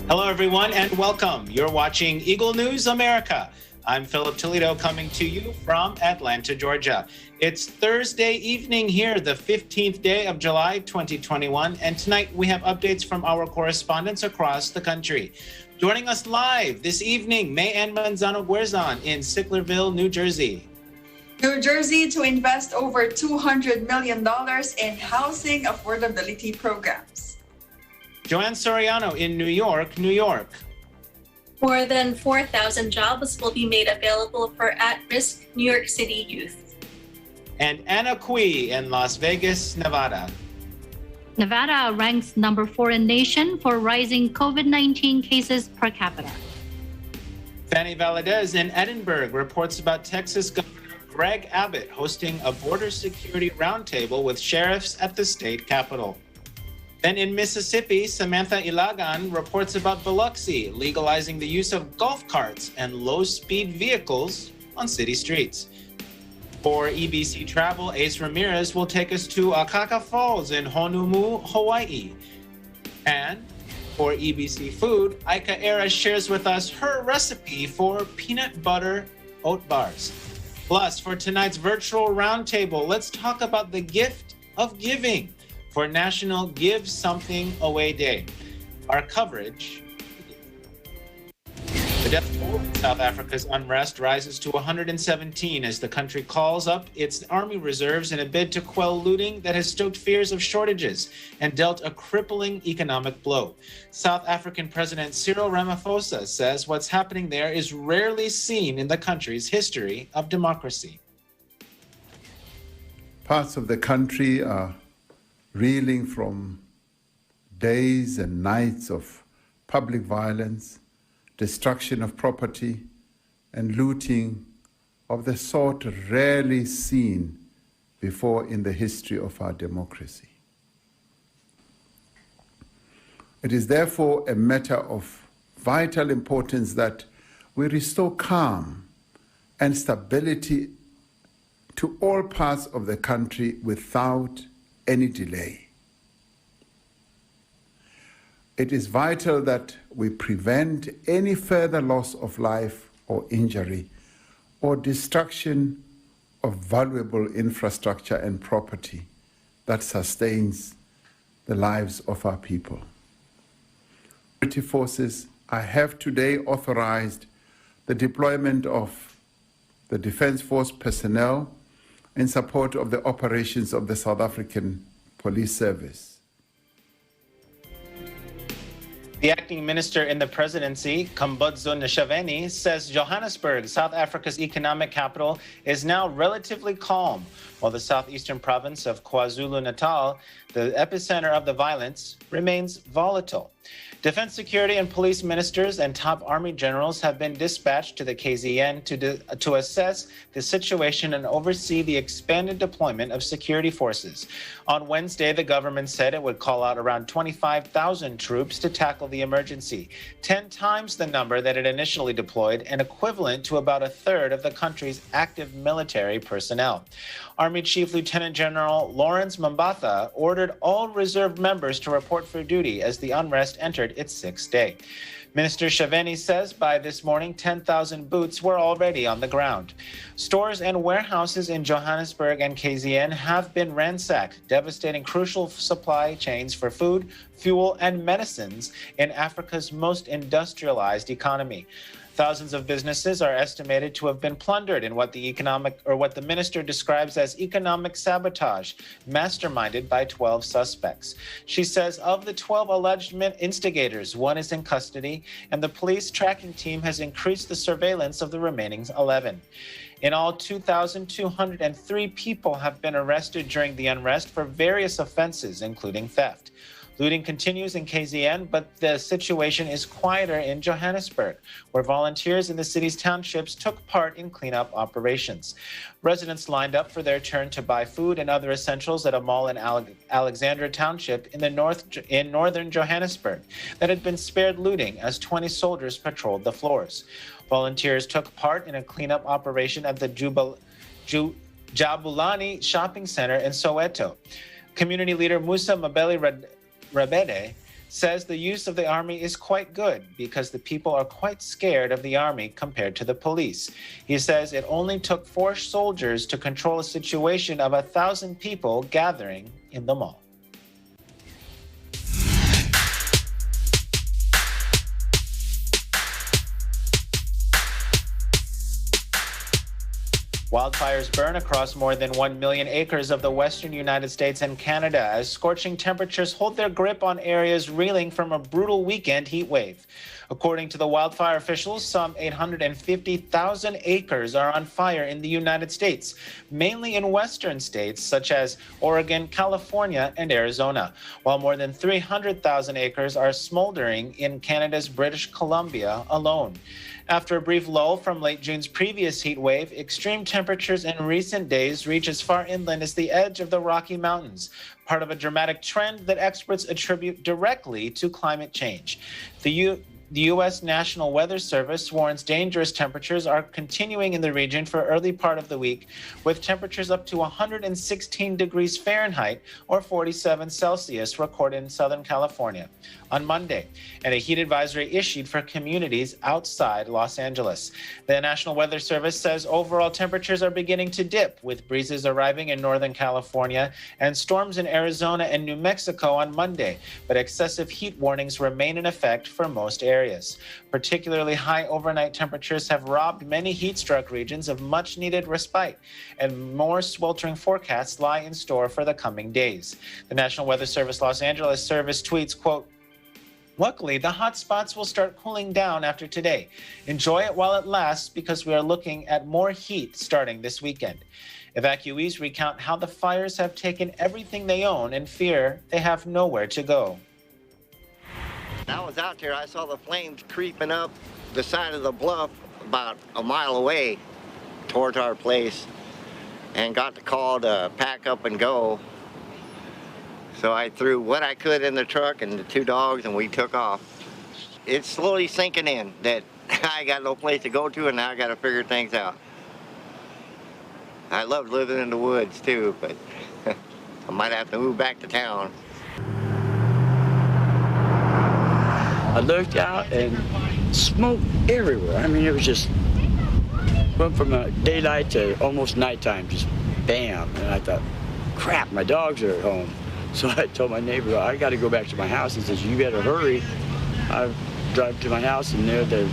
Hello, everyone, and welcome. You're watching Eagle News America. I'm Philip Toledo coming to you from Atlanta, Georgia. It's Thursday evening here, the 15th day of July, 2021, and tonight we have updates from our correspondents across the country. Joining us live this evening, May Ann Manzano-Guerzon in Sicklerville, New Jersey. New Jersey to invest over $200 million in housing affordability programs. Joanne Soriano in New York, New York. More than 4,000 jobs will be made available for at-risk New York City youth. And Anna Cui in Las Vegas, Nevada. Nevada ranks number 4 in nation for rising COVID-19 cases per capita. Fanny Valadez in Edinburgh reports about Texas Governor Greg Abbott hosting a border security roundtable with sheriffs at the state capitol. Then in Mississippi, Samantha Ilagan reports about Biloxi legalizing the use of golf carts and low-speed vehicles on city streets. For EBC Travel, Ace Ramirez will take us to Akaka Falls in Honolulu, Hawaii. And for EBC Food, Aika Era shares with us her recipe for peanut butter oat bars. Plus, for tonight's virtual roundtable, let's talk about the gift of giving for National Give Something Away Day. Our coverage. The death toll in South Africa's unrest rises to 117 as the country calls up its army reserves in a bid to quell looting that has stoked fears of shortages and dealt a crippling economic blow. South African President Cyril Ramaphosa says what's happening there is rarely seen in the country's history of democracy. Parts of the country are reeling from days and nights of public violence, destruction of property, and looting of the sort rarely seen before in the history of our democracy. It is therefore a matter of vital importance that we restore calm and stability to all parts of the country without any delay. It is vital that we prevent any further loss of life or injury or destruction of valuable infrastructure and property that sustains the lives of our people. Security forces have today authorized the deployment of the Defense Force personnel in support of the operations of the South African Police Service. The acting minister in the presidency, Kambodzo Nshavheni, says Johannesburg, South Africa's economic capital, is now relatively calm, while the southeastern province of KwaZulu-Natal, the epicenter of the violence, remains volatile. Defense security and police ministers and top army generals have been dispatched to the KZN to assess the situation and oversee the expanded deployment of security forces. On Wednesday, the government said it would call out around 25,000 troops to tackle the emergency, 10 times the number that it initially deployed and equivalent to about a third of the country's active military personnel. Army Chief Lieutenant General Lawrence Mambatha ordered all reserve members to report for duty as the unrest entered its 6th day. Minister Nshavheni says by this morning, 10,000 boots were already on the ground. Stores and warehouses in Johannesburg and KZN have been ransacked, devastating crucial supply chains for food, fuel, and medicines in Africa's most industrialized economy. Thousands of businesses are estimated to have been plundered in what the minister describes as economic sabotage, masterminded by 12 suspects. She says of the 12 alleged instigators, one is in custody, and the police tracking team has increased the surveillance of the remaining 11. In all, 2,203 people have been arrested during the unrest for various offenses, including theft. Looting continues in KZN, but the situation is quieter in Johannesburg, where volunteers in the city's townships took part in cleanup operations. Residents lined up for their turn to buy food and other essentials at a mall in Alexandra Township in northern Johannesburg that had been spared looting as 20 soldiers patrolled the floors. Volunteers took part in a cleanup operation at the Jabulani Shopping Center in Soweto. Community leader Musa Mabeli Rabede says the use of the army is quite good because the people are quite scared of the army compared to the police. He says it only took 4 soldiers to control a situation of 1,000 people gathering in the mall. Wildfires burn across more than 1 million acres of the western United States and Canada as scorching temperatures hold their grip on areas reeling from a brutal weekend heat wave. According to the wildfire officials, some 850,000 acres are on fire in the United States, mainly in western states such as Oregon, California, and Arizona, while more than 300,000 acres are smoldering in Canada's British Columbia alone. After a brief lull from late June's previous heat wave, extreme temperatures in recent days reach as far inland as the edge of the Rocky Mountains, part of a dramatic trend that experts attribute directly to climate change. The U.S. National Weather Service warns dangerous temperatures are continuing in the region for early part of the week, with temperatures up to 116 degrees Fahrenheit or 47 Celsius recorded in Southern California on Monday, and a heat advisory issued for communities outside Los Angeles. The National Weather Service says overall temperatures are beginning to dip, with breezes arriving in Northern California and storms in Arizona and New Mexico on Monday, but excessive heat warnings remain in effect for most areas. Particularly high overnight temperatures have robbed many heat-struck regions of much-needed respite, and more sweltering forecasts lie in store for the coming days. The National Weather Service Los Angeles service tweets, quote, "Luckily, the hot spots will start cooling down after today. Enjoy it while it lasts because we are looking at more heat starting this weekend." Evacuees recount how the fires have taken everything they own and fear they have nowhere to go. I was out there, I saw the flames creeping up the side of the bluff about a mile away towards our place and got the call to pack up and go. So I threw what I could in the truck and the 2 dogs and we took off. It's slowly sinking in that I got no place to go to and now I got to figure things out. I love living in the woods too, but I might have to move back to town. I looked out and smoke everywhere. I mean, it was just went from daylight to almost nighttime, just bam. And I thought, crap, my dogs are at home. So I told my neighbor, I got to go back to my house. He says, you better hurry. I drive to my house, and there the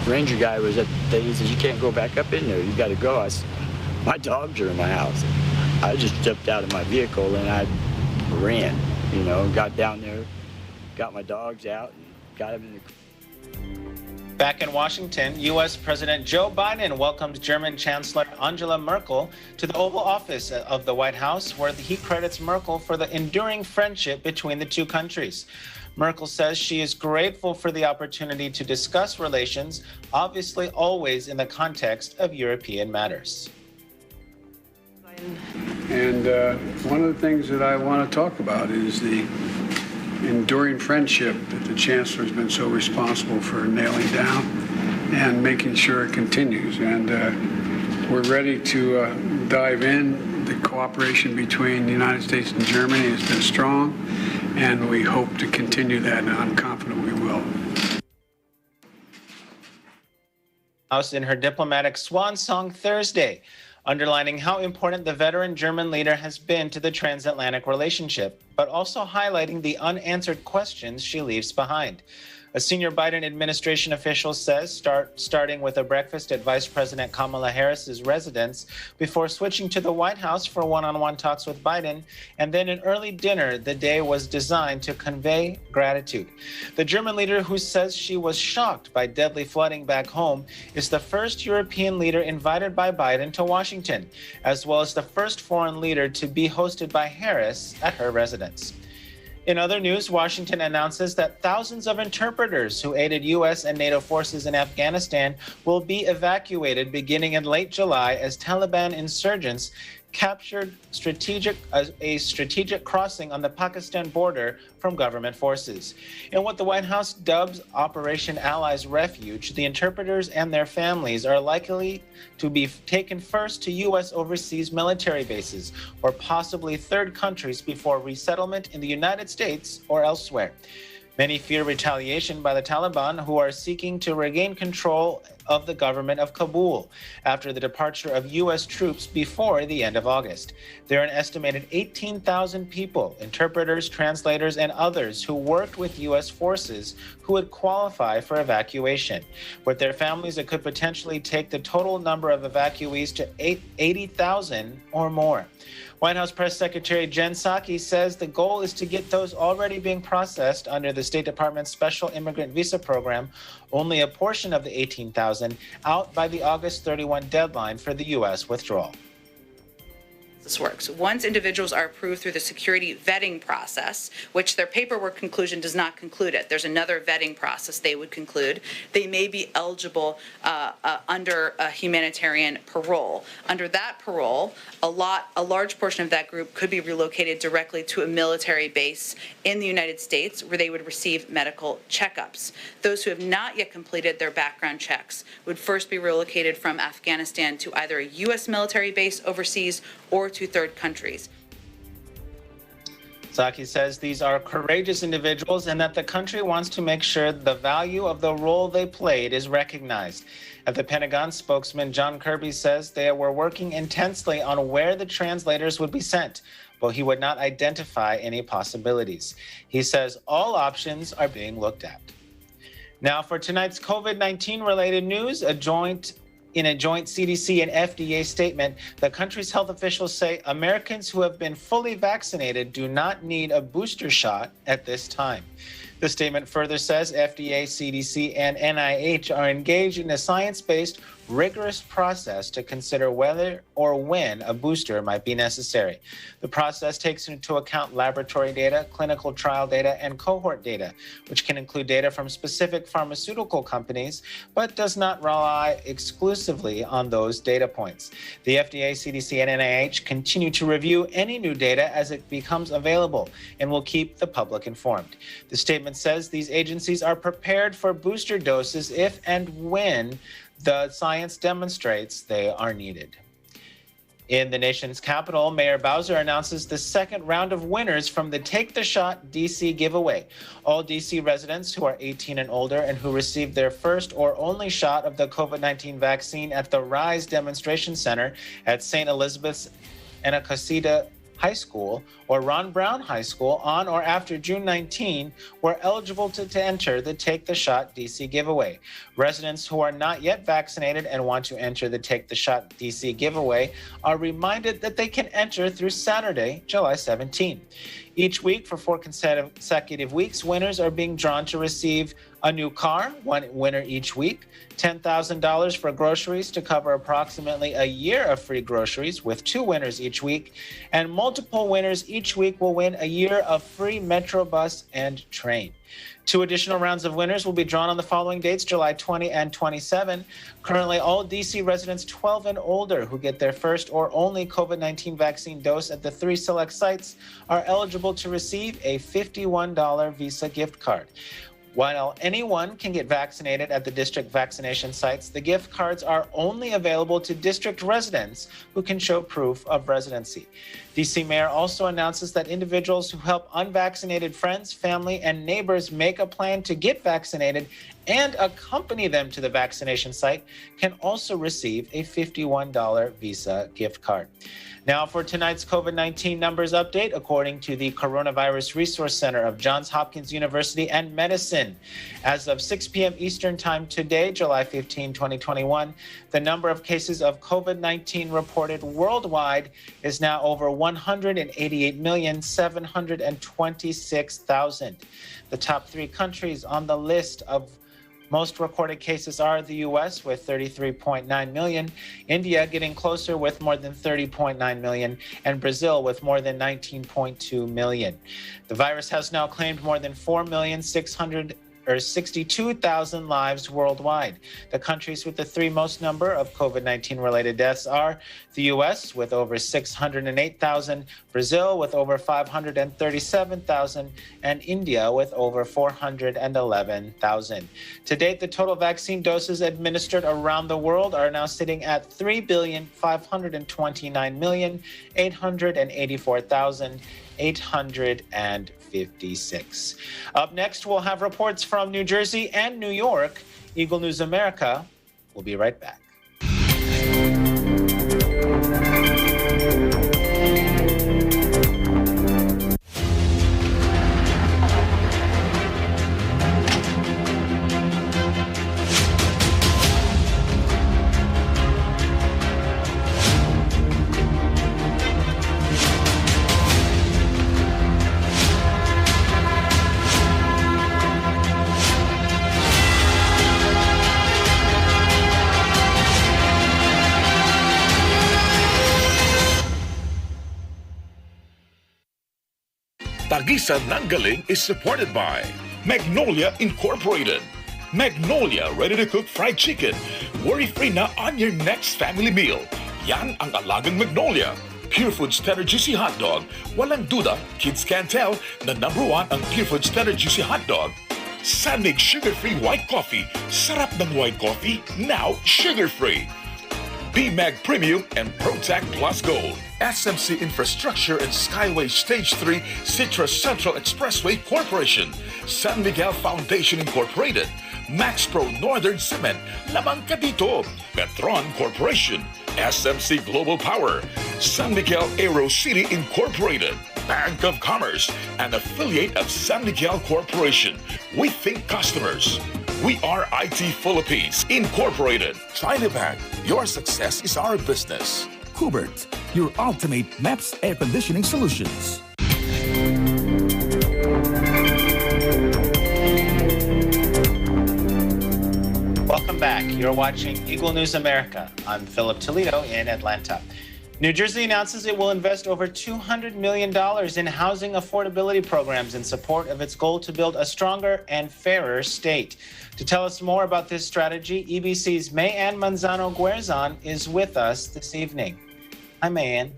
ranger guy was at the thing. He says, you can't go back up in there. You got to go. I said, my dogs are in my house. I just jumped out of my vehicle, and I ran, got down there, got my dogs out, and got them in the car. Back in Washington, U.S. President Joe Biden welcomed German Chancellor Angela Merkel to the Oval Office of the White House, where he credits Merkel for the enduring friendship between the two countries. Merkel says she is grateful for the opportunity to discuss relations, obviously always in the context of European matters. And one of the things that I want to talk about is the enduring friendship that the Chancellor has been so responsible for nailing down and making sure it continues. And we're ready to dive in. The cooperation between the United States and Germany has been strong, and we hope to continue that, and I'm confident we will. House in her diplomatic swan song Thursday, underlining how important the veteran German leader has been to the transatlantic relationship, but also highlighting the unanswered questions she leaves behind. A senior Biden administration official says starting with a breakfast at Vice President Kamala Harris's residence before switching to the White House for one-on-one talks with Biden, and then an early dinner, the day was designed to convey gratitude. The German leader, who says she was shocked by deadly flooding back home, is the first European leader invited by Biden to Washington, as well as the first foreign leader to be hosted by Harris at her residence. In other news, Washington announces that thousands of interpreters who aided U.S. and NATO forces in Afghanistan will be evacuated beginning in late July as Taliban insurgents captured a strategic crossing on the Pakistan border from government forces. In what the White House dubs Operation Allies Refuge, the interpreters and their families are likely to be taken first to U.S. overseas military bases or possibly third countries before resettlement in the United States or elsewhere. Many fear retaliation by the Taliban, who are seeking to regain control of the government of Kabul after the departure of U.S. troops before the end of August. There are an estimated 18,000 people, interpreters, translators, and others who worked with U.S. forces who would qualify for evacuation. With their families, it could potentially take the total number of evacuees to 80,000 or more. White House Press Secretary Jen Psaki says the goal is to get those already being processed under the State Department's Special Immigrant Visa Program, only a portion of the 18,000, out by the August 31 deadline for the U.S. withdrawal. This works. Once individuals are approved through the security vetting process, which their paperwork conclusion does not conclude it, there's another vetting process they would conclude, they may be eligible under a humanitarian parole. Under that parole, a large portion of that group could be relocated directly to a military base in the United States where they would receive medical checkups. Those who have not yet completed their background checks would first be relocated from Afghanistan to either a U.S. military base overseas or to third countries. Psaki says these are courageous individuals and that the country wants to make sure the value of the role they played is recognized. At the Pentagon, spokesman John Kirby says they were working intensely on where the translators would be sent, but he would not identify any possibilities. He says all options are being looked at. Now for tonight's COVID-19 related news, in a joint CDC and FDA statement, the country's health officials say Americans who have been fully vaccinated do not need a booster shot at this time. The statement further says FDA, CDC, and NIH are engaged in a science-based, rigorous process to consider whether or when a booster might be necessary. The process takes into account laboratory data, clinical trial data, and cohort data, which can include data from specific pharmaceutical companies, but does not rely exclusively on those data points. The FDA, CDC, and NIH continue to review any new data as it becomes available and will keep the public informed. The statement says these agencies are prepared for booster doses if and when the science demonstrates they are needed. In the nation's capital, Mayor Bowser announces the second round of winners from the Take the Shot DC giveaway. All DC residents who are 18 and older and who received their first or only shot of the COVID-19 vaccine at the RISE Demonstration Center at St. Elizabeth's Anacostia High School or Ron Brown High School on or after June 19 were eligible to enter the Take the Shot DC giveaway. Residents who are not yet vaccinated and want to enter the Take the Shot DC giveaway are reminded that they can enter through Saturday, July 17. Each week for 4 consecutive weeks, winners are being drawn to receive a new car, one winner each week, $10,000 for groceries to cover approximately a year of free groceries with 2 winners each week, and multiple winners each week will win a year of free Metro bus and train. 2 additional rounds of winners will be drawn on the following dates, July 20 and 27. Currently, all DC residents 12 and older who get their first or only COVID-19 vaccine dose at the 3 select sites are eligible to receive a $51 Visa gift card. While anyone can get vaccinated at the district vaccination sites, the gift cards are only available to district residents who can show proof of residency. DC Mayor also announces that individuals who help unvaccinated friends, family, and neighbors make a plan to get vaccinated and accompany them to the vaccination site can also receive a $51 Visa gift card. Now for tonight's COVID-19 numbers update, according to the Coronavirus Resource Center of Johns Hopkins University and Medicine. As of 6 p.m. Eastern Time today, July 15, 2021, the number of cases of COVID-19 reported worldwide is now over 188,726,000. The top 3 countries on the list of most recorded cases are the U.S. with 33.9 million, India getting closer with more than 30.9 million, and Brazil with more than 19.2 million. The virus has now claimed more than 4,600,000 or 62,000 lives worldwide. The countries with the three most number of COVID-19 related deaths are the U.S. with over 608,000, Brazil with over 537,000, and India with over 411,000. To date, the total vaccine doses administered around the world are now sitting at 3,529,884,856. Up next, we'll have reports from New Jersey and New York. Eagle News America will be right back. Tagisan ng Galing is supported by Magnolia Incorporated. Magnolia ready-to-cook fried chicken. Worry-free na on your next family meal. Yan ang alagang Magnolia. Pure Foods Tender Juicy Hot Dog. Walang duda, kids can't tell na #1 ang Pure Foods Tender Juicy Hot Dog. Sanig sugar-free white coffee. Sarap ng white coffee, now sugar-free. B-Mag Premium and ProTac Plus Gold. SMC Infrastructure and Skyway Stage 3 Citrus Central Expressway Corporation. San Miguel Foundation Incorporated. Max Pro Northern Cement. Lamang ka dito. Petron Corporation. SMC Global Power. San Miguel Aero City Incorporated. Bank of Commerce, an affiliate of San Miguel Corporation. We think customers. We are IT Philippines Incorporated. Trinidad, your success is our business. Hubert, your ultimate MAPS air conditioning solutions. Welcome back. You're watching Eagle News America. I'm Philip Toledo in Atlanta. New Jersey announces it will invest over $200 million in housing affordability programs in support of its goal to build a stronger and fairer state. To tell us more about this strategy, EBC's Mayan Manzano Guerzon is with us this evening. Hi, Mayan.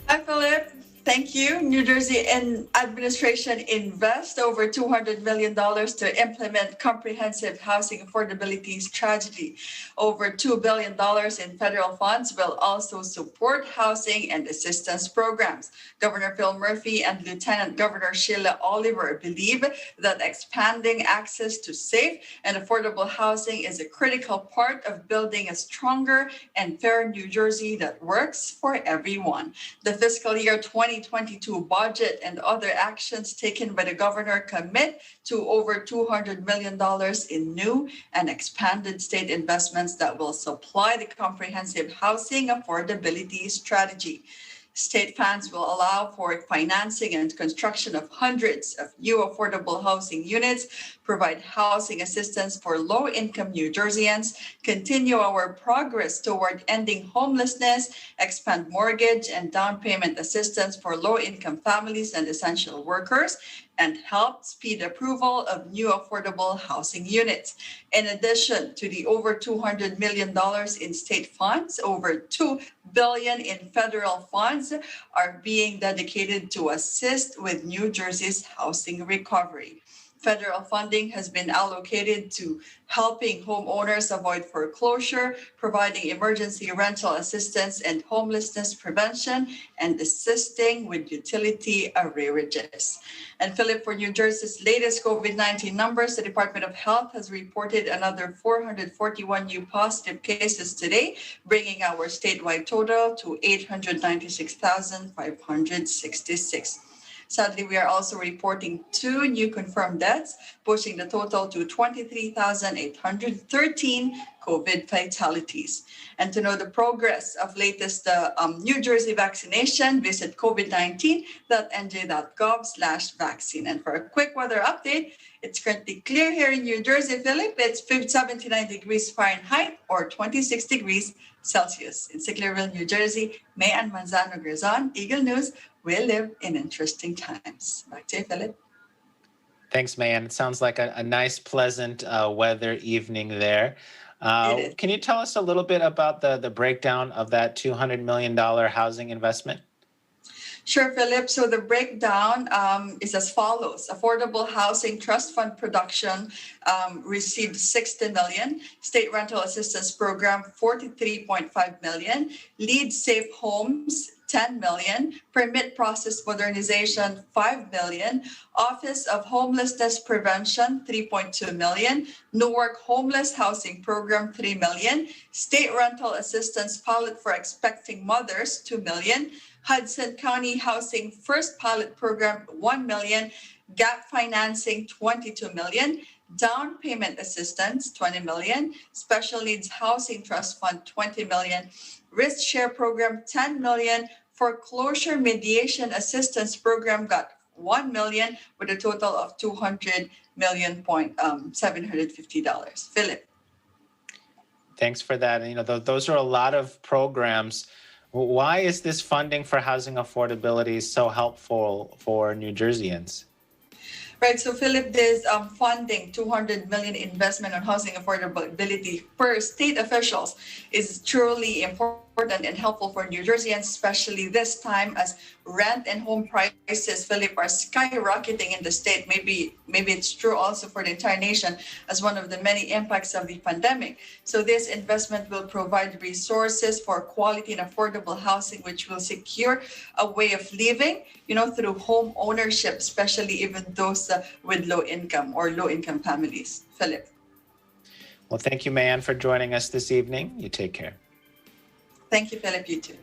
Hi, Philip. Thank you. New Jersey administration invest over $200 million to implement comprehensive housing affordability strategy. Over $2 billion in federal funds will also support housing and assistance programs. Governor Phil Murphy and Lieutenant Governor Sheila Oliver believe that expanding access to safe and affordable housing is a critical part of building a stronger and fairer New Jersey that works for everyone. The fiscal year 2022 budget and other actions taken by the governor commit to over $200 million in new and expanded state investments that will supply the comprehensive housing affordability strategy. State funds will allow for financing and construction of hundreds of new affordable housing units, provide housing assistance for low-income New Jerseyans, continue our progress toward ending homelessness, expand mortgage and down payment assistance for low-income families and essential workers, and help speed approval of new affordable housing units. In addition to the over $200 million in state funds, over $2 billion in federal funds are being dedicated to assist with New Jersey's housing recovery. Federal funding has been allocated to helping homeowners avoid foreclosure, providing emergency rental assistance and homelessness prevention, and assisting with utility arrearages. And Philip, for New Jersey's latest COVID-19 numbers, the Department of Health has reported another 441 new positive cases today, bringing our statewide total to 896,566. Sadly, we are also reporting 2 new confirmed deaths, pushing the total to 23,813 COVID fatalities. And to know the progress of latest New Jersey vaccination, visit covid19.nj.gov/vaccine. And for a quick weather update, it's currently clear here in New Jersey, Philip. It's 79 degrees Fahrenheit or 26 degrees Celsius. In Sicklerville, New Jersey, Mayan Manzano Guerzon, Eagle News. We live in interesting times. Back to you, Philip. Thanks, Mayan. It sounds like a nice, pleasant weather evening there. Can you tell us a little bit about the breakdown of that $200 million housing investment? Sure, Philip. So the breakdown is as follows. Affordable Housing Trust Fund production received $60 million. State Rental Assistance Program, $43.5 million. Lead Safe Homes, $10 million. Permit Process Modernization, $5 million. Office of Homelessness Prevention, $3.2 million. Newark Homeless Housing Program, $3 million. State Rental Assistance Pilot for Expecting Mothers, $2 million. Hudson County Housing First Pilot Program, $1 million. Gap Financing, $22 million. Down Payment Assistance, $20 million. Special Needs Housing Trust Fund, $20 million. Risk Share Program, $10 million. Foreclosure Mediation Assistance Program got $1 million with a total of $200,750. Philip. Thanks for that. And, those are a lot of programs. Why is this funding for housing affordability so helpful for New Jerseyans? Right, so Philip, this funding, $200 million investment on housing affordability per state officials is truly important and helpful for New Jerseyans, especially this time as rent and home prices, Philip, are skyrocketing in the state. Maybe it's true also for the entire nation as one of the many impacts of the pandemic. So this investment will provide resources for quality and affordable housing, which will secure a way of living, through home ownership, especially even those with low income or low income families. Philip. Well, thank you, Mayan, for joining us this evening. You take care. Thank you, Philip. You too.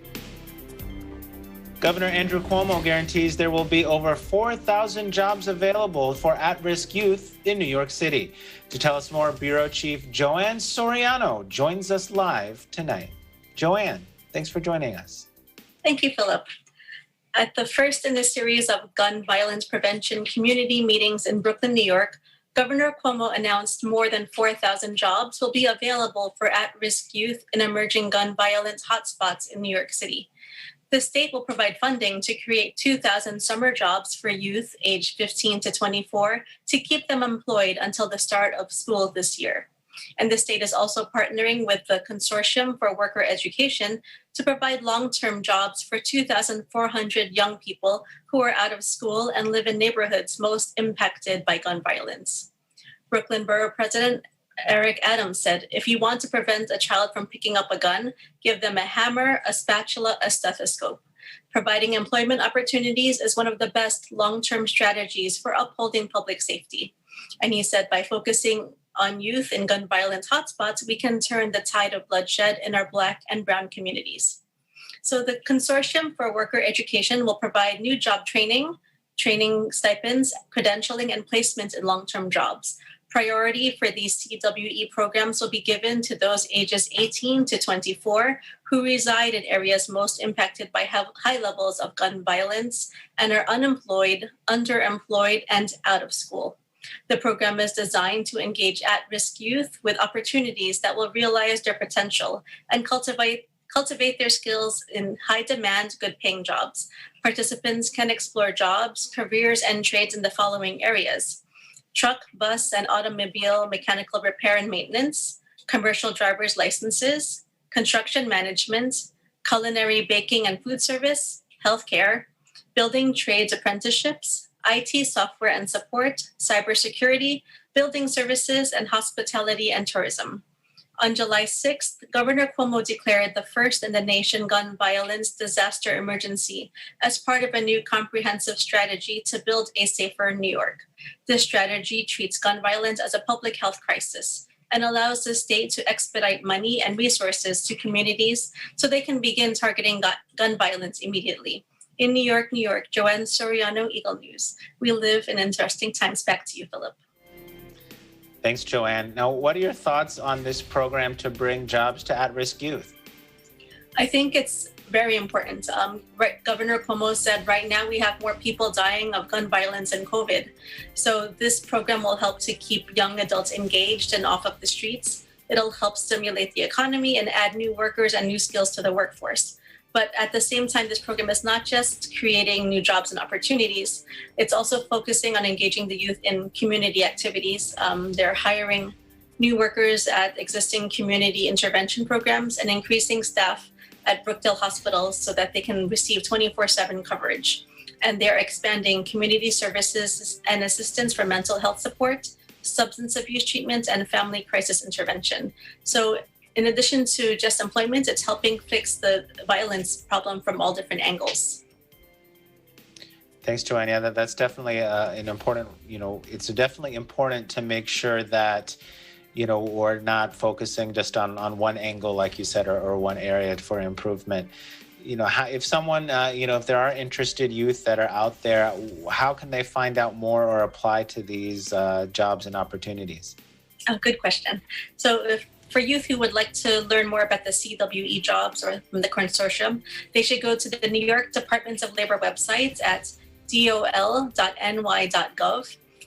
Governor Andrew Cuomo guarantees there will be over 4,000 jobs available for at-risk youth in New York City. To tell us more, Bureau Chief Joanne Soriano joins us live tonight. Joanne, thanks for joining us. Thank you, Philip. At the first in a series of gun violence prevention community meetings in Brooklyn, New York, Governor Cuomo announced more than 4,000 jobs will be available for at-risk youth in emerging gun violence hotspots in New York City. The state will provide funding to create 2,000 summer jobs for youth aged 15 to 24 to keep them employed until the start of school this year. And the state is also partnering with the Consortium for Worker Education to provide long-term jobs for 2,400 young people who are out of school and live in neighborhoods most impacted by gun violence. Brooklyn Borough President Eric Adams said, if you want to prevent a child from picking up a gun, give them a hammer, a spatula, a stethoscope. Providing employment opportunities is one of the best long-term strategies for upholding public safety. And he said, by focusing on youth in gun violence hotspots, we can turn the tide of bloodshed in our Black and Brown communities. So the Consortium for Worker Education will provide new job training stipends, credentialing, and placement in long-term jobs. Priority for these CWE programs will be given to those ages 18 to 24 who reside in areas most impacted by high levels of gun violence and are unemployed, underemployed, and out of school. The program is designed to engage at-risk youth with opportunities that will realize their potential and cultivate their skills in high-demand, good-paying jobs. Participants can explore jobs, careers, and trades in the following areas: truck, bus, and automobile mechanical repair and maintenance, commercial driver's licenses, construction management, culinary baking and food service, healthcare, building trades apprenticeships, IT software and support, cybersecurity, building services, and hospitality and tourism. On July 6th, Governor Cuomo declared the first in the nation gun violence disaster emergency as part of a new comprehensive strategy to build a safer New York. This strategy treats gun violence as a public health crisis and allows the state to expedite money and resources to communities so they can begin targeting gun violence immediately. In New York, Joanne Soriano, Eagle News. We live in interesting times. Back to you, Philip. Thanks, Joanne. Now, what are your thoughts on this program to bring jobs to at-risk youth? I think it's very important. Governor Cuomo said right now we have more people dying of gun violence and COVID. So this program will help to keep young adults engaged and off of the streets. It'll help stimulate the economy and add new workers and new skills to the workforce. But at the same time, this program is not just creating new jobs and opportunities. It's also focusing on engaging the youth in community activities. They're hiring new workers at existing community intervention programs and increasing staff at Brookdale hospitals so that they can receive 24/7 coverage. And they're expanding community services and assistance for mental health support, substance abuse treatment, and family crisis intervention. So in addition to just employment, it's helping fix the violence problem from all different angles. Thanks, Joanne. Yeah, that's definitely an important, it's definitely important to make sure that, we're not focusing just on one angle, like you said, or one area for improvement. If someone, if there are interested youth that are out there, how can they find out more or apply to these jobs and opportunities? Oh, good question. So for youth who would like to learn more about the CWE jobs or from the consortium, they should go to the New York Department of Labor website at dol.ny.gov.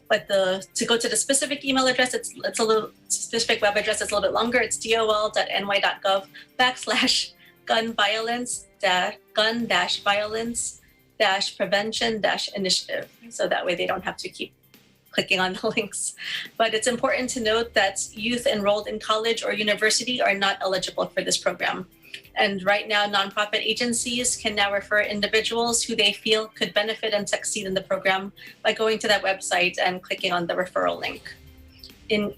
But to go to the specific email address, it's a little specific web address. It's a little bit longer. It's dol.ny.gov/gun-violence-prevention-initiative. So that way they don't have to keep clicking on the links. But it's important to note that youth enrolled in college or university are not eligible for this program. And right now, nonprofit agencies can now refer individuals who they feel could benefit and succeed in the program by going to that website and clicking on the referral link. In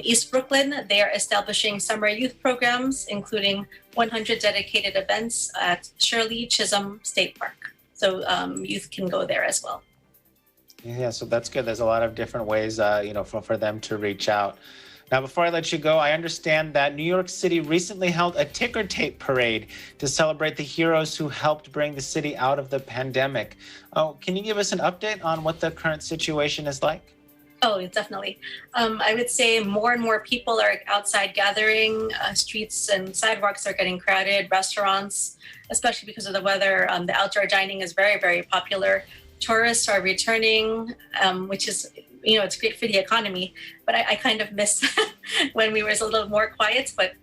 East Brooklyn, they are establishing summer youth programs, including 100 dedicated events at Shirley Chisholm State Park. So youth can go there as well. Yeah, so that's good. There's a lot of different ways, for them to reach out. Now, before I let you go, I understand that New York City recently held a ticker tape parade to celebrate the heroes who helped bring the city out of the pandemic. Oh, can you give us an update on what the current situation is like? Oh, definitely. I would say more and more people are outside gathering. Streets and sidewalks are getting crowded. Restaurants, especially because of the weather, the outdoor dining is very, very popular. Tourists are returning, which is, it's great for the economy. But I kind of miss when we were a little more quiet. But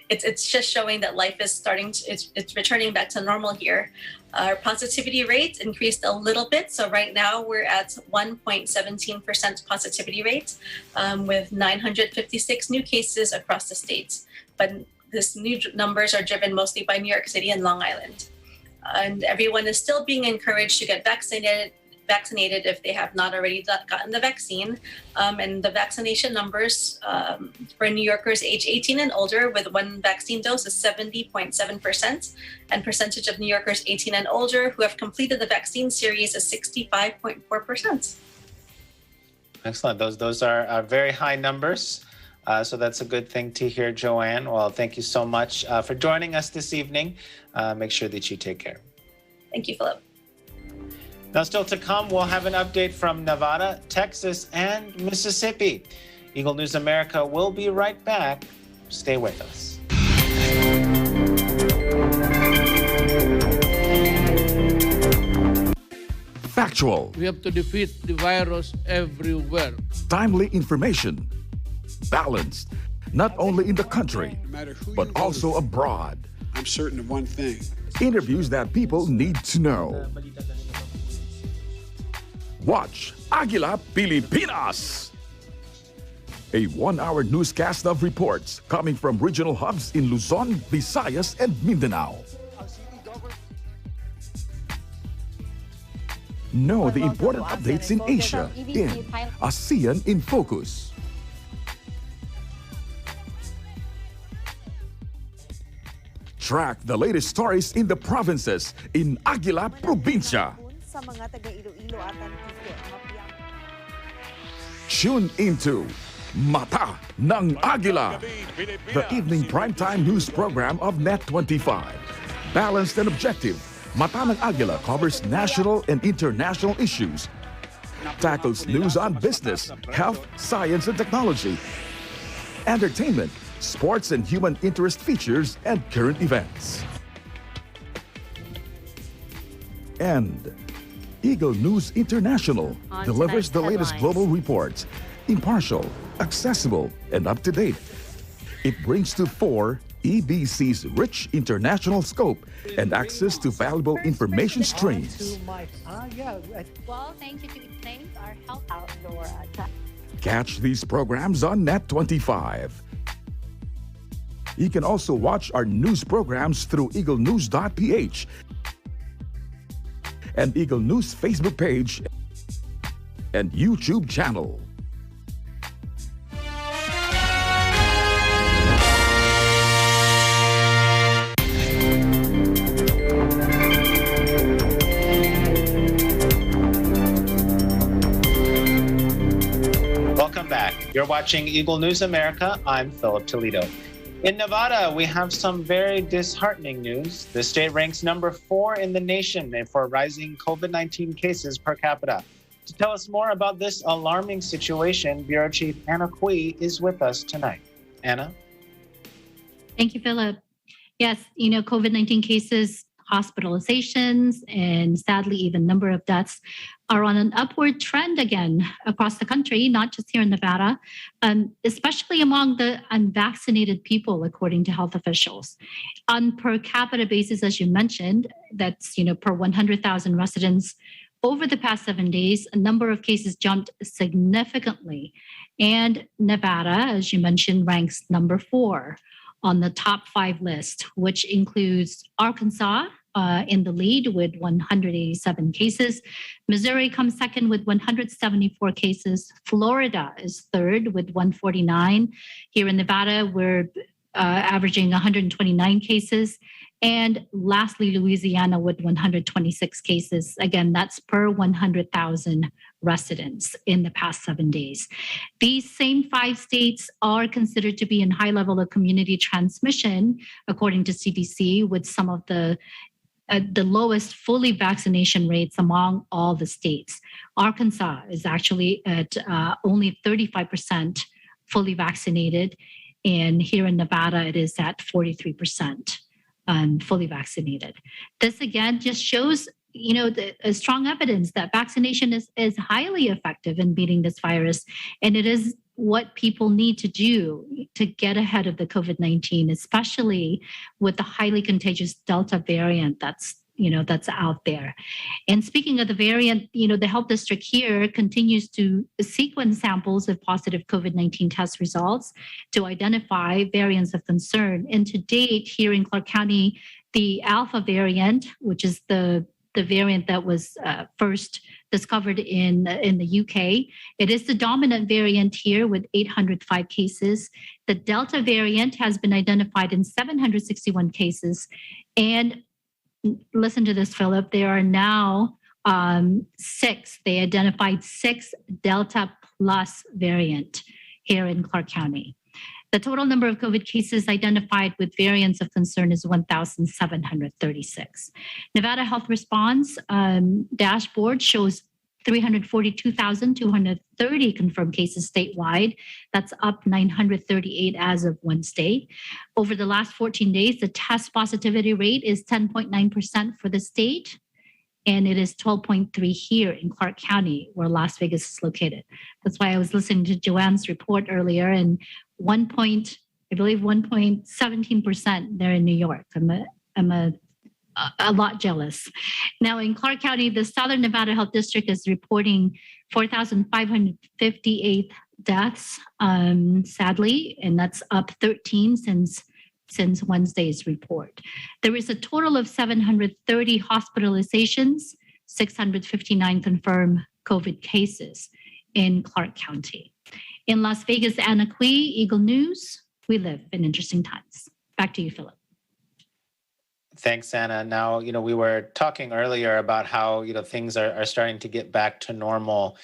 it's just showing that life is it's returning back to normal here. Our positivity rate increased a little bit. So right now we're at 1.17% positivity rate with 956 new cases across the states. But these new numbers are driven mostly by New York City and Long Island. And everyone is still being encouraged to get vaccinated if they have not already gotten the vaccine. And the vaccination numbers for New Yorkers age 18 and older with one vaccine dose is 70.7%. And percentage of New Yorkers 18 and older who have completed the vaccine series is 65.4%. Excellent. Those are very high numbers. So that's a good thing to hear, Joanne. Well, thank you so much for joining us this evening. Make sure that you take care. Thank you, Philip. Now, still to come, we'll have an update from Nevada, Texas, and Mississippi. Eagle News America will be right back. Stay with us. Factual. We have to defeat the virus everywhere. Timely information. Balanced, not only in the country, but also abroad. I'm certain of one thing. Interviews that people need to know. Watch Aguila Pilipinas, a 1-hour newscast of reports coming from regional hubs in Luzon, Visayas, and Mindanao. Know the important updates in Asia in ASEAN in Focus. Track the latest stories in the provinces in Aguila Provincia. Tune into Mata ng Agila, the evening primetime news program of Net25. Balanced and objective, Mata ng Agila covers national and international issues, tackles news on business, health, science, and technology, entertainment, sports and human interest features, and current events. And Eagle News International delivers the latest global reports, impartial, accessible, and up-to-date. It brings to fore EBC's rich international scope and access to valuable information streams. Well, thank you to our health outdoor. Catch these programs on Net25. You can also watch our news programs through eaglenews.ph and Eagle News Facebook page and YouTube channel. Welcome back. You're watching Eagle News America. I'm Philip Toledo. In Nevada, we have some very disheartening news. The state ranks number 4 in the nation for rising COVID-19 cases per capita. To tell us more about this alarming situation, Bureau Chief Anna Cui is with us tonight. Anna? Thank you, Philip. Yes, COVID-19 cases, hospitalizations, and sadly, even number of deaths are on an upward trend again across the country, not just here in Nevada, especially among the unvaccinated people, according to health officials. On per capita basis, as you mentioned, that's per 100,000 residents. Over the past 7 days, a number of cases jumped significantly. And Nevada, as you mentioned, ranks number 4 on the top 5 list, which includes Arkansas in the lead with 187 cases. Missouri comes second with 174 cases. Florida is third with 149. Here in Nevada, we're averaging 129 cases. And lastly, Louisiana with 126 cases. Again, that's per 100,000 residents in the past 7 days. These same 5 states are considered to be in high level of community transmission, according to CDC, with some of the lowest fully vaccination rates among all the states. Arkansas is actually at only 35% fully vaccinated. And here in Nevada, it is at 43%. Fully vaccinated. This again just shows, strong evidence that vaccination is highly effective in beating this virus, and it is what people need to do to get ahead of the COVID-19, especially with the highly contagious Delta variant that's out there. And speaking of the variant, the health district here continues to sequence samples of positive COVID-19 test results to identify variants of concern. And to date, here in Clark County, the Alpha variant, which is the variant that was first discovered in the UK, it is the dominant variant here with 805 cases. The Delta variant has been identified in 761 cases. And listen to this, Philip. There are now 6. They identified 6 Delta plus variant here in Clark County. The total number of COVID cases identified with variants of concern is 1,736. Nevada Health Response dashboard shows 342,230 confirmed cases statewide. That's up 938 as of Wednesday. Over the last 14 days, the test positivity rate is 10.9% for the state, and it is 12.3 here in Clark County, where Las Vegas is located. That's why I was listening to Joanne's report earlier, and 1.17% there in New York. I'm a lot jealous. Now in Clark County, the Southern Nevada Health District is reporting 4,558 deaths, sadly, and that's up 13 since Wednesday's report. There is a total of 730 hospitalizations, 659 confirmed COVID cases in Clark County. In Las Vegas, Anna Cui, Eagle News, we live in interesting times. Back to you, Philip. Thanks, Anna. Now, we were talking earlier about how, things are starting to get back to normal.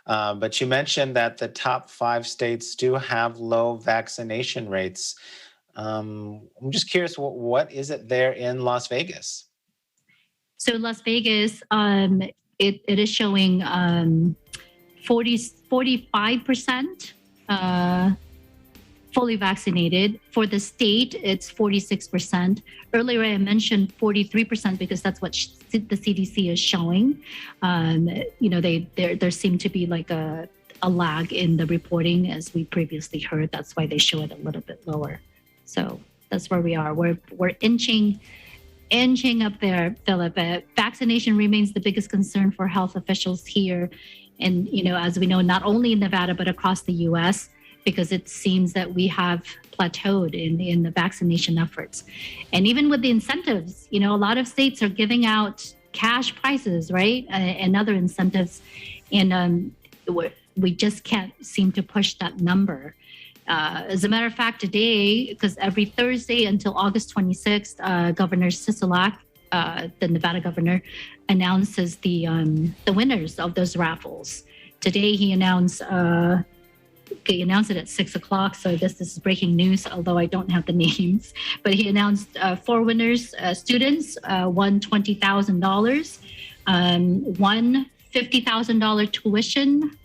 But you mentioned that the top 5 states do have low vaccination rates. I'm just curious, what is it there in Las Vegas? So Las Vegas, it is showing 45% fully vaccinated. For the state, it's 46%. Earlier, I mentioned 43% because that's what the CDC is showing. There seemed to be like a lag in the reporting, as we previously heard. That's why they show it a little bit lower. So That's where we are. We're inching up there, Philip. Vaccination remains the biggest concern for health officials here. And, as we know, not only in Nevada, but across the U.S., because it seems that we have plateaued in the vaccination efforts. And even with the incentives, a lot of states are giving out cash prizes, right? And other incentives. And we just can't seem to push that number. As a matter of fact, today, because every Thursday until August 26th, Governor Sisolak, the Nevada governor, announces the winners of those raffles. Today, he announced it at 6 o'clock. So I guess this is breaking news, although I don't have the names. But he announced 4 winners, students, won $20,000, one $50,000 tuition,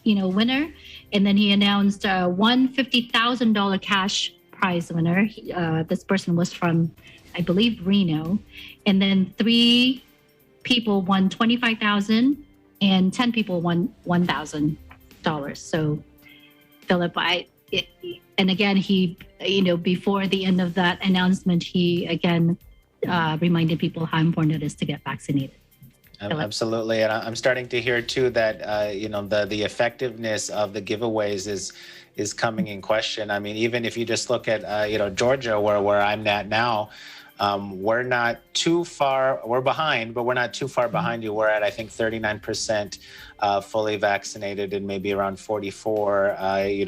winner. And then he announced one $50,000 cash prize winner. This person was from, I believe, Reno. And then 3 people won $25,000 and 10 people won $1,000. So, Philip, and again, he, before the end of that announcement, he again reminded people how important it is to get vaccinated. Absolutely. And I'm starting to hear too that, the effectiveness of the giveaways is coming in question. I mean, even if you just look at, Georgia, where I'm at now, we're not too far, we're behind, but we're not too far behind you. We're at, I think, 39% fully vaccinated and maybe around 44,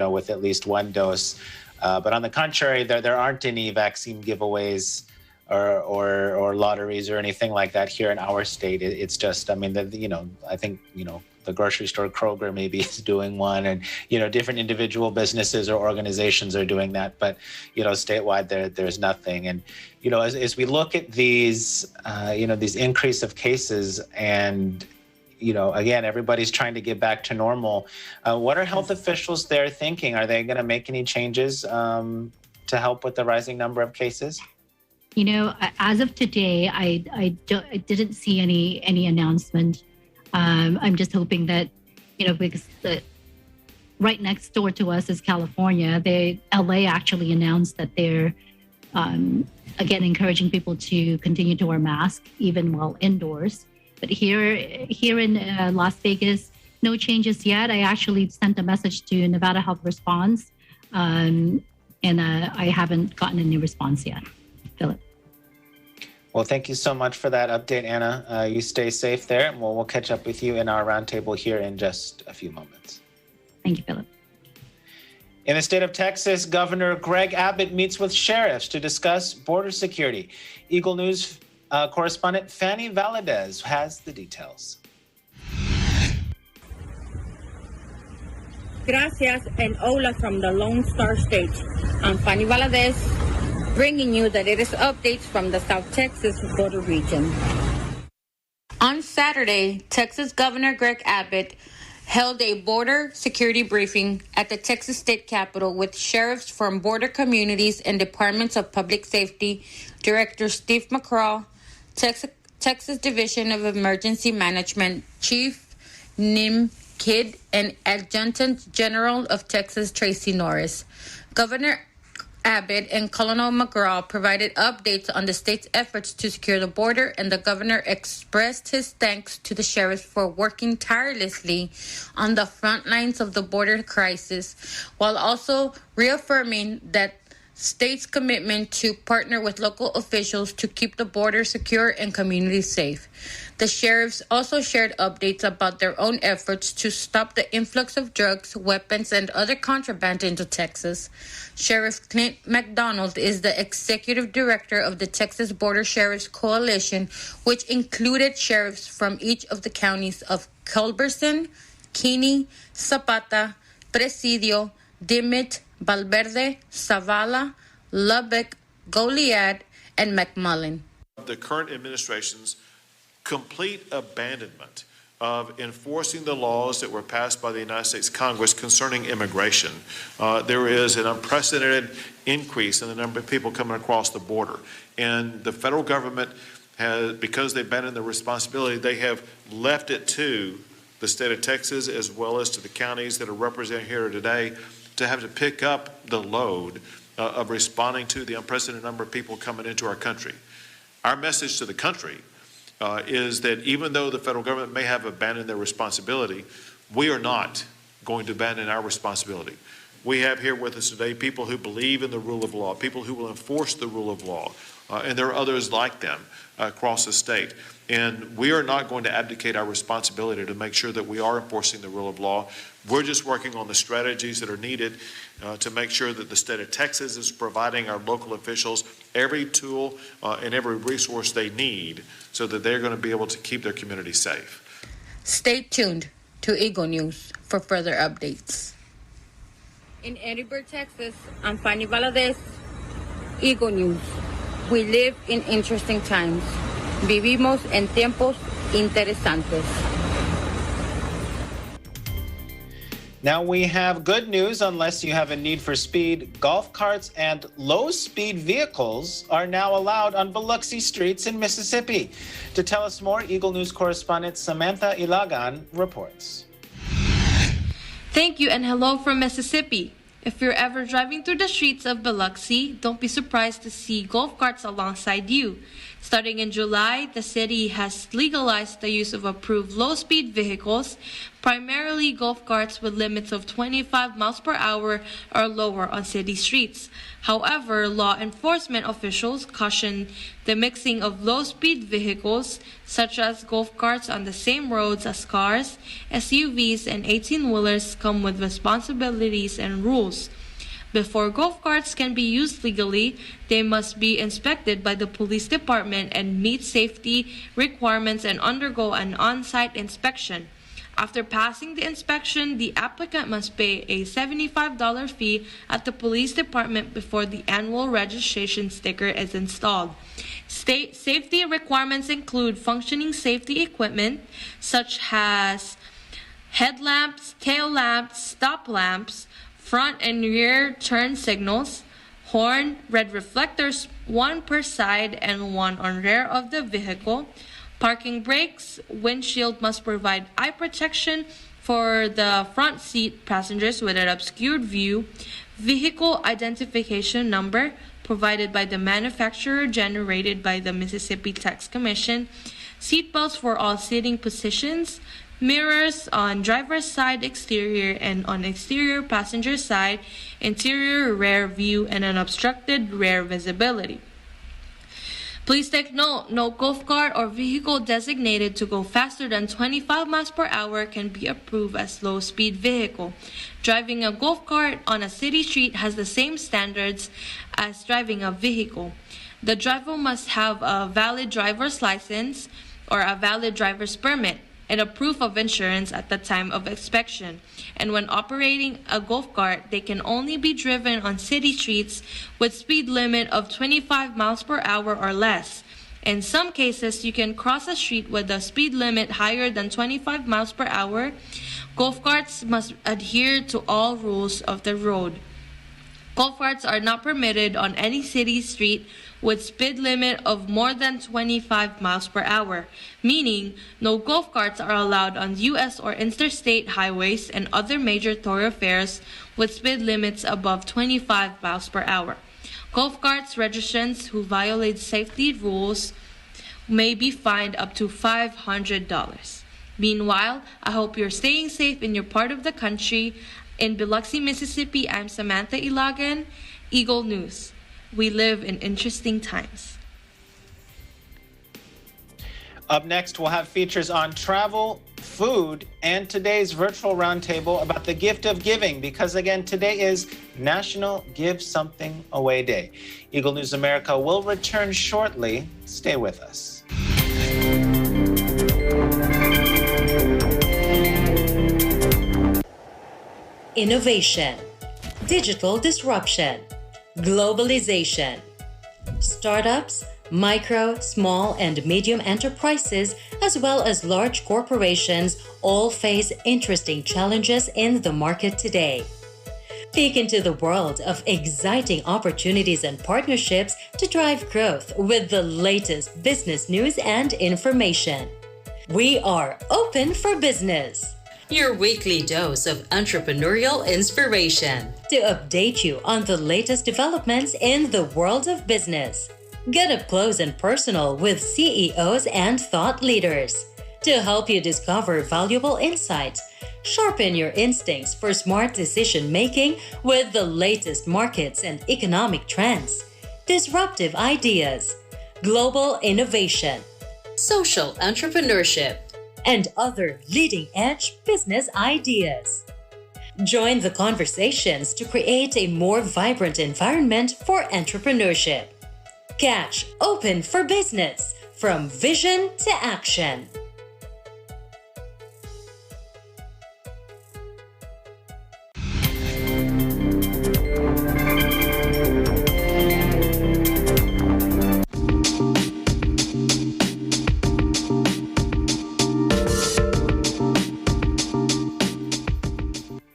with at least 1 dose. But on the contrary, there aren't any vaccine giveaways or lotteries or anything like that here in our state. It's just, I think, the grocery store Kroger maybe is doing one, and, different individual businesses or organizations are doing that. But, statewide, there's nothing. And, as we look at these, these increase of cases and, again, everybody's trying to get back to normal. What are health officials there thinking? Are they going to make any changes to help with the rising number of cases? As of today, I didn't see any announcement. I'm just hoping that, because right next door to us is California. LA actually announced that they're, again, encouraging people to continue to wear masks even while indoors. But here in Las Vegas, no changes yet. I actually sent a message to Nevada Health Response, and I haven't gotten any response yet. Philip. Well, thank you so much for that update, Anna. You stay safe there, and we'll catch up with you in our roundtable here in just a few moments. Thank you, Philip. In the state of Texas, Governor Greg Abbott meets with sheriffs to discuss border security. Eagle News correspondent Fanny Valadez has the details. Gracias and hola from the Lone Star State. I'm Fanny Valadez, bringing you the latest updates from the South Texas border region. On Saturday, Texas Governor Greg Abbott held a border security briefing at the Texas State Capitol with sheriffs from border communities and departments of public safety, Director Steve McCraw, Texas Division of Emergency Management Chief Nim Kidd, and Adjutant General of Texas Tracy Norris. Governor Abbott and Colonel McGraw provided updates on the state's efforts to secure the border, and the governor expressed his thanks to the sheriffs for working tirelessly on the front lines of the border crisis, while also reaffirming that state's commitment to partner with local officials to keep the border secure and communities safe. The sheriffs also shared updates about their own efforts to stop the influx of drugs, weapons, and other contraband into Texas. Sheriff Clint McDonald is the executive director of the Texas Border Sheriffs Coalition, which included sheriffs from each of the counties of Culberson, Keeney, Zapata, Presidio, Dimmitt, Valverde, Zavala, Lubbock, Goliad, and McMullen. The current administration's complete abandonment of enforcing the laws that were passed by the United States Congress concerning immigration. There is an unprecedented increase in the number of people coming across the border. And the federal government has, because they've abandoned the responsibility, they have left it to the state of Texas as well as to the counties that are represented here today to have to pick up the load of responding to the unprecedented number of people coming into our country. Our message to the country is that even though the federal government may have abandoned their responsibility, we are not going to abandon our responsibility. We have here with us today people who believe in the rule of law, people who will enforce the rule of law, and there are others like them across the state. And we are not going to abdicate our responsibility to make sure that we are enforcing the rule of law. We're just working on the strategies that are needed to make sure that the state of Texas is providing our local officials every tool and every resource they need so that they're going to be able to keep their community safe. Stay tuned to Eagle News for further updates. In Edinburgh, Texas, I'm Fanny Valadez, Eagle News. We live in interesting times. Vivimos en tiempos interesantes. Now we have good news. Unless you have a need for speed, golf carts and low-speed vehicles are now allowed on Biloxi streets in Mississippi. To tell us more, Eagle News correspondent Samantha Ilagan reports. Thank you and hello from Mississippi. If you're ever driving through the streets of Biloxi, don't be surprised to see golf carts alongside you. Starting in July, the city has legalized the use of approved low-speed vehicles, primarily golf carts with limits of 25 miles per hour or lower on city streets. However, law enforcement officials caution the mixing of low-speed vehicles, such as golf carts, on the same roads as cars. SUVs and 18-wheelers come with responsibilities and rules. Before golf carts can be used legally, they must be inspected by the police department and meet safety requirements and undergo an on-site inspection. After passing the inspection, the applicant must pay a $75 fee at the police department before the annual registration sticker is installed. State safety requirements include functioning safety equipment such as headlamps, tail lamps, stop lamps, front and rear turn signals, horn, red reflectors, one per side and one on rear of the vehicle, parking brakes. Windshield must provide eye protection for the front seat passengers with an obscured view, vehicle identification number provided by the manufacturer generated by the Mississippi Tax Commission, seatbelts for all sitting positions, mirrors on driver's side exterior and on exterior passenger side, interior rear view, and unobstructed rear visibility. Please take note, no golf cart or vehicle designated to go faster than 25 miles per hour can be approved as low-speed vehicle. Driving a golf cart on a city street has the same standards as driving a vehicle. The driver must have a valid driver's license or a valid driver's permit and a proof of insurance at the time of inspection. And when operating a golf cart, they can only be driven on city streets with speed limit of 25 miles per hour or less. In some cases, you can cross a street with a speed limit higher than 25 miles per hour. Golf carts must adhere to all rules of the road. Golf carts are not permitted on any city street with speed limit of more than 25 miles per hour, meaning no golf carts are allowed on U.S. or interstate highways and other major thoroughfares with speed limits above 25 miles per hour. Golf carts registrants who violate safety rules may be fined up to $500. Meanwhile, I hope you're staying safe in your part of the country. In Biloxi, Mississippi, I'm Samantha Ilagan, Eagle News. We live in interesting times. Up next, we'll have features on travel, food, and today's virtual roundtable about the gift of giving, because again, today is National Give Something Away Day. Eagle News America will return shortly. Stay with us. Innovation, digital disruption, globalization. Startups, micro, small, and medium enterprises, as well as large corporations, all face interesting challenges in the market today. Peek into the world of exciting opportunities and partnerships to drive growth with the latest business news and information. We are open for business. your weekly dose of entrepreneurial inspiration to update you on the latest developments in the world of business. Get up close and personal with CEOs and thought leaders to help you discover valuable insights, sharpen your instincts for smart decision making with the latest markets and economic trends, disruptive ideas, global innovation, social entrepreneurship, and other leading-edge business ideas. Join the conversations to create a more vibrant environment for entrepreneurship. Catch Open for Business, from vision to action.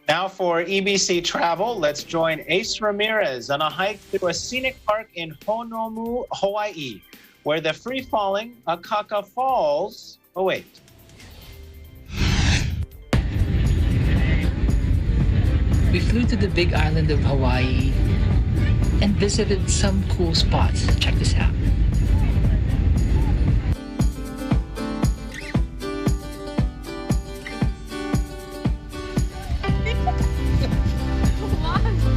Now for EBC Travel, let's join Ace Ramirez on a hike through a scenic park in Honolulu, Hawaii, where the free-falling Akaka Falls await. We flew to the big island of Hawaii and visited some cool spots. Check this out.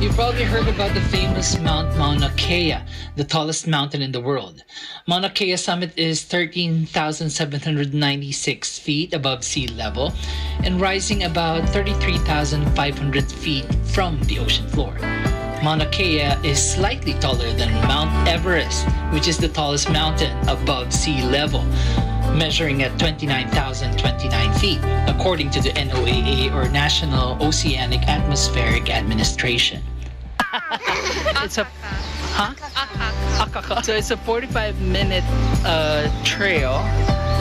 You've probably heard about the famous Mount Mauna Kea, the tallest mountain in the world. Mauna Kea summit is 13,796 feet above sea level and rising about 33,500 feet from the ocean floor. Mauna Kea is slightly taller than Mount Everest, which is the tallest mountain above sea level, measuring at 29,029 feet, according to the NOAA, or National Oceanic Atmospheric Administration. It's a So it's a 45-minute trail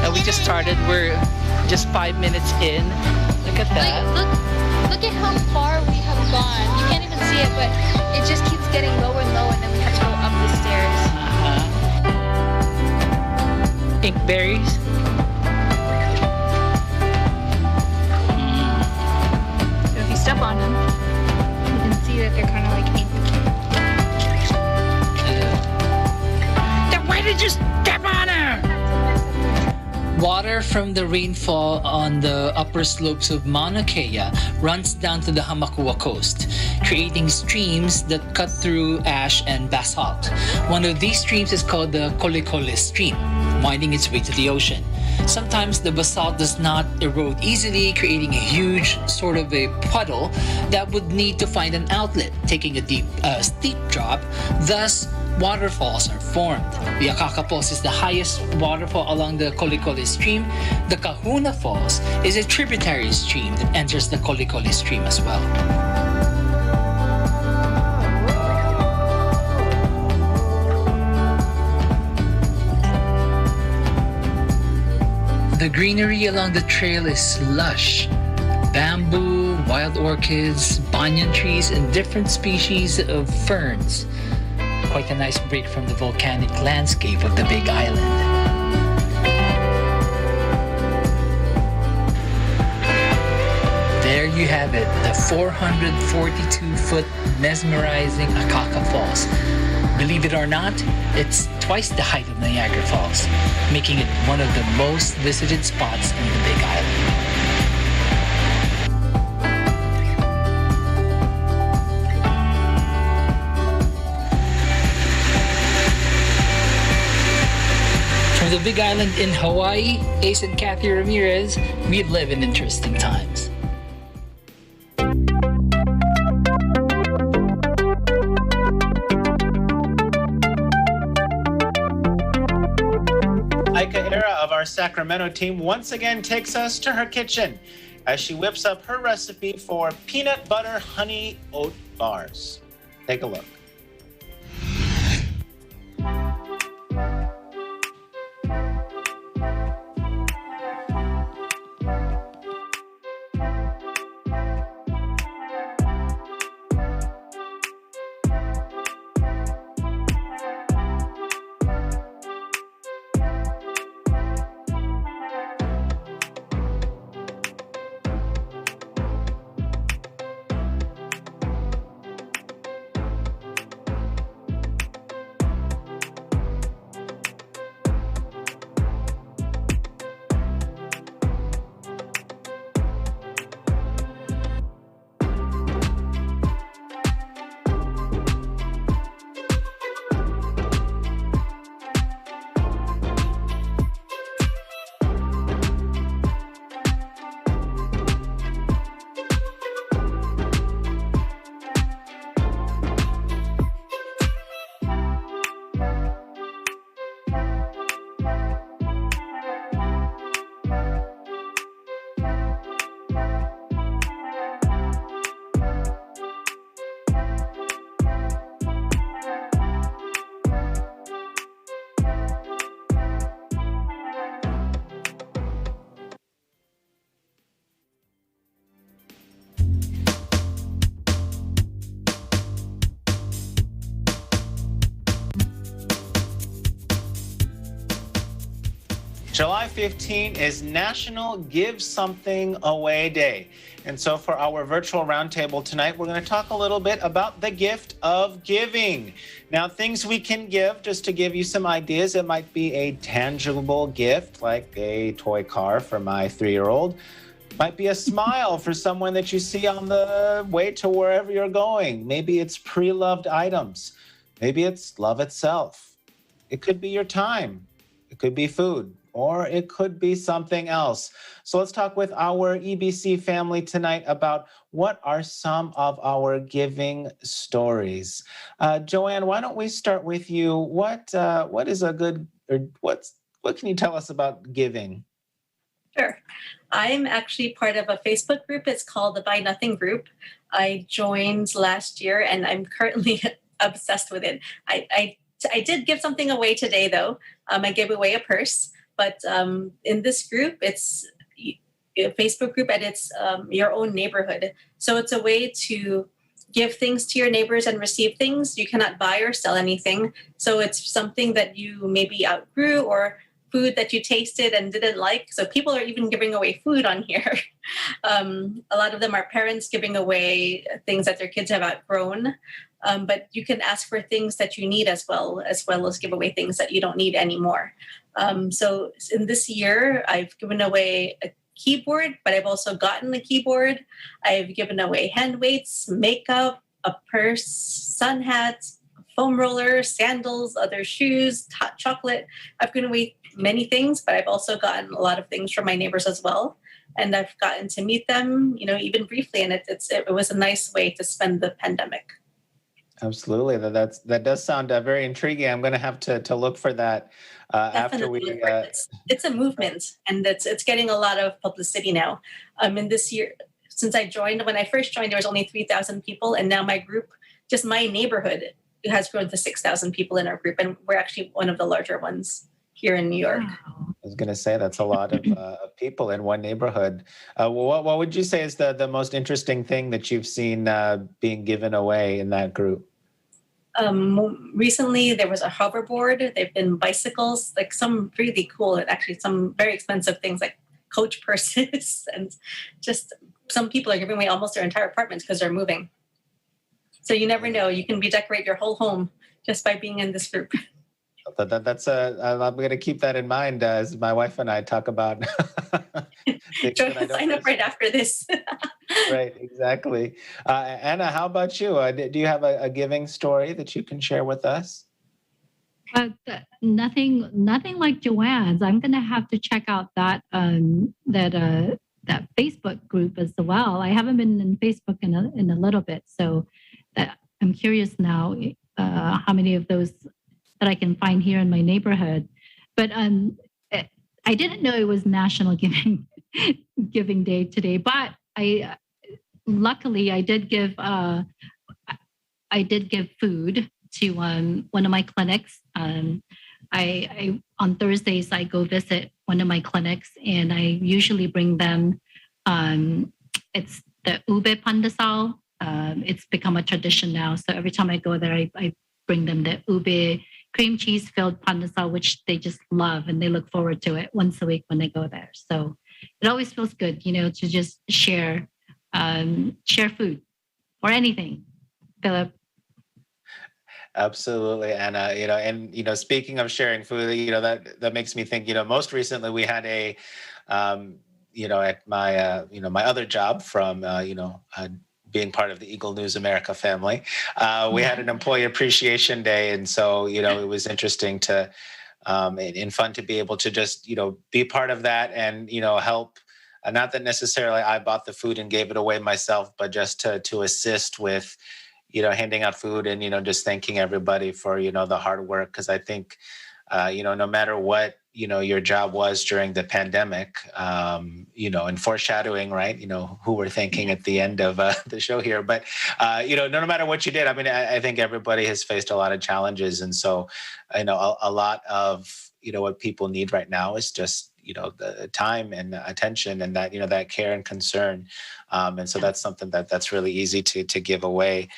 that we just started. We're just 5 minutes in. Look at that. Look at how far we have gone. You can't even see it, but it just keeps getting lower and lower, and then we have to go up the stairs. Inkberries. So if you step on them, you can see that they're kind of like ink. Then why did you step on her? Water from the rainfall on the upper slopes of Mauna Kea runs down to the Hamakua coast, creating streams that cut through ash and basalt. One of these streams is called the Kolikole Stream, winding its way to the ocean. Sometimes the basalt does not erode easily, creating a huge sort of a puddle that would need to find an outlet, taking a steep drop. Thus, waterfalls are formed. The Akaka Falls is the highest waterfall along the Kolikole Stream. The Kahuna Falls is a tributary stream that enters the Kolikole Stream as well. The greenery along the trail is lush. Bamboo, wild orchids, banyan trees, and different species of ferns. Quite a nice break from the volcanic landscape of the Big Island. There you have it, the 442-foot mesmerizing Akaka Falls. Believe it or not, it's twice the height of Niagara Falls, making it one of the most visited spots in the Big Island. From the Big Island in Hawaii, Ace and Kathy Ramirez, we live in interesting times. Aika Era of our Sacramento team once again takes us to her kitchen as she whips up her recipe for peanut butter honey oat bars. Take a look. July 15 is National Give Something Away Day. And so for our virtual roundtable tonight, we're going to talk a little bit about the gift of giving. Now, things we can give, just to give you some ideas, it might be a tangible gift like a toy car for my 3-year-old. Might be a smile for someone that you see on the way to wherever you're going. Maybe it's pre-loved items. Maybe it's love itself. It could be your time. It could be food. Or it could be something else. So let's talk with our EBC family tonight about what are some of our giving stories. Joanne, why don't we start with you? What is a good, or what can you tell us about giving? Sure. I'm actually part of a Facebook group. It's called the Buy Nothing group. I joined last year and I'm currently obsessed with it. I did give something away today though. I gave away a purse. But in this group, it's a Facebook group and it's your own neighborhood. So it's a way to give things to your neighbors and receive things. You cannot buy or sell anything. So it's something that you maybe outgrew or food that you tasted and didn't like. So people are even giving away food on here. A lot of them are parents giving away things that their kids have outgrown. But you can ask for things that you need as well as give away things that you don't need anymore. So in this year, I've given away a keyboard, but I've also gotten a keyboard. I've given away hand weights, makeup, a purse, sun hats, foam roller, sandals, other shoes, hot chocolate. I've given away many things, but I've also gotten a lot of things from my neighbors as well. And I've gotten to meet them, even briefly. And it was a nice way to spend the pandemic. Absolutely. That does sound very intriguing. I'm going to have to look for that after we. It's a movement, and it's getting a lot of publicity now. In this year, since I joined, when I first joined, there was only 3,000 people, and now my group, just my neighborhood, has grown to 6,000 people in our group, and we're actually one of the larger ones here in New York. I was going to say that's a lot of people in one neighborhood. What would you say is the most interesting thing that you've seen being given away in that group? Recently, there was a hoverboard. They've been bicycles, like some really cool, and actually some very expensive things like Coach purses, and just some people are giving away almost their entire apartments because they're moving. So you never know. You can redecorate your whole home just by being in this group. I'm going to keep that in mind as my wife and I talk about. Sign up right after this. Right, exactly. Anna, how about you? Do you have a giving story that you can share with us? Nothing like Joanne's. I'm going to have to check out that Facebook group as well. I haven't been in Facebook in a little bit, so I'm curious now how many of those that I can find here in my neighborhood. But I didn't know it was National Giving Day today. But luckily I did give food to one of my clinics. I on Thursdays I go visit one of my clinics, and I usually bring them. It's the ube pandesal. It's become a tradition now. So every time I go there, I bring them the ube cream cheese filled pandesal, which they just love, and they look forward to it once a week when they go there. So it always feels good, to just share food or anything. Philip. Absolutely, Anna. And speaking of sharing food, that makes me think. Most recently we had a, at my my other job from being part of the Eagle News America family, we had an Employee Appreciation Day, and so it was interesting to and fun to be able to just be part of that and help. Not that necessarily I bought the food and gave it away myself, but just to assist with handing out food and just thanking everybody for the hard work, because I think no matter what your job was during the pandemic, and foreshadowing, right? Who we're thanking at the end of the show here. But, no matter what you did, I mean, I think everybody has faced a lot of challenges. And so, a lot of, what people need right now is just, the time and attention and that, that care and concern. And so that's something that's really easy to give away.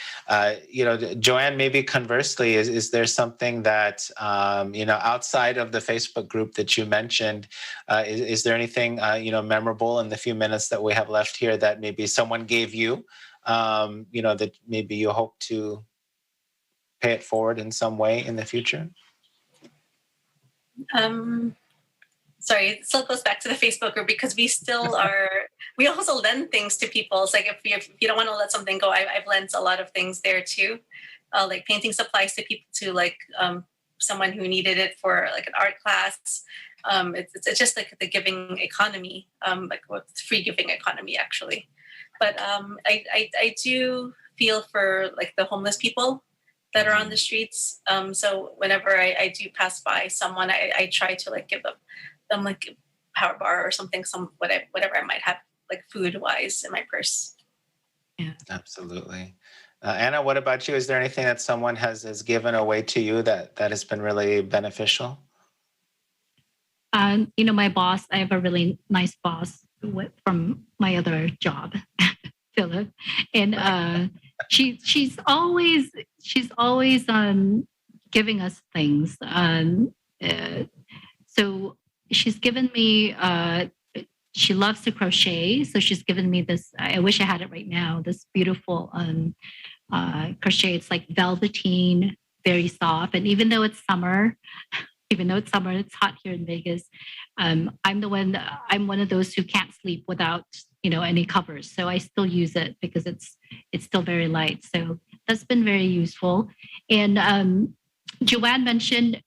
Joanne, maybe conversely, is there something that, outside of the Facebook group that you mentioned, is there anything, memorable in the few minutes that we have left here that maybe someone gave you, that maybe you hope to pay it forward in some way in the future? Sorry, it still goes back to the Facebook group because we still we also lend things to people. It's like if you don't want to let something go, I've lent a lot of things there too, like painting supplies to people, to like someone who needed it for like an art class. It's just like the giving economy, free giving economy actually. But I do feel for like the homeless people that are on the streets. So whenever I do pass by someone, I try to like give them like a power bar or something, whatever I might have like food wise in my purse. Yeah, absolutely. Anna, what about you? Is there anything that someone has given away to you that has been really beneficial? My boss, I have a really nice boss from my other job, Philip, and she's always giving us things. So she's given me. She loves to crochet, so she's given me this. I wish I had it right now. This beautiful crochet. It's like velveteen, very soft, and even though it's summer, it's hot here in Vegas. I'm one of those who can't sleep without any covers, so I still use it because it's still very light. So that's been very useful. And Joanne mentioned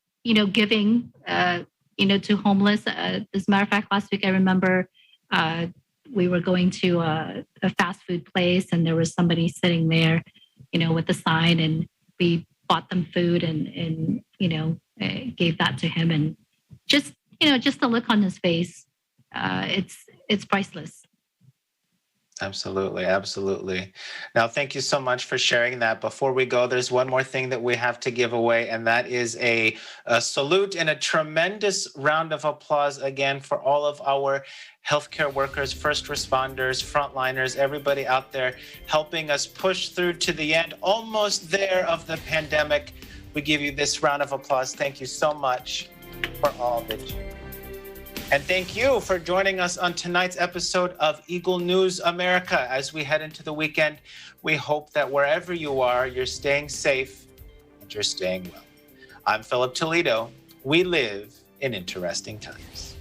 giving to homeless. As a matter of fact, last week I remember we were going to a fast food place, and there was somebody sitting there with a sign, and we bought them food and gave that to him, and just the look on his face, it's priceless. Absolutely. Absolutely. Now, thank you so much for sharing that. Before we go, there's one more thing that we have to give away, and that is a salute and a tremendous round of applause again for all of our healthcare workers, first responders, frontliners, everybody out there helping us push through to the end, almost there, of the pandemic. We give you this round of applause. Thank you so much for all that you do. And thank you for joining us on tonight's episode of Eagle News America. As we head into the weekend, we hope that wherever you are, you're staying safe and you're staying well. I'm Philip Toledo. We live in interesting times.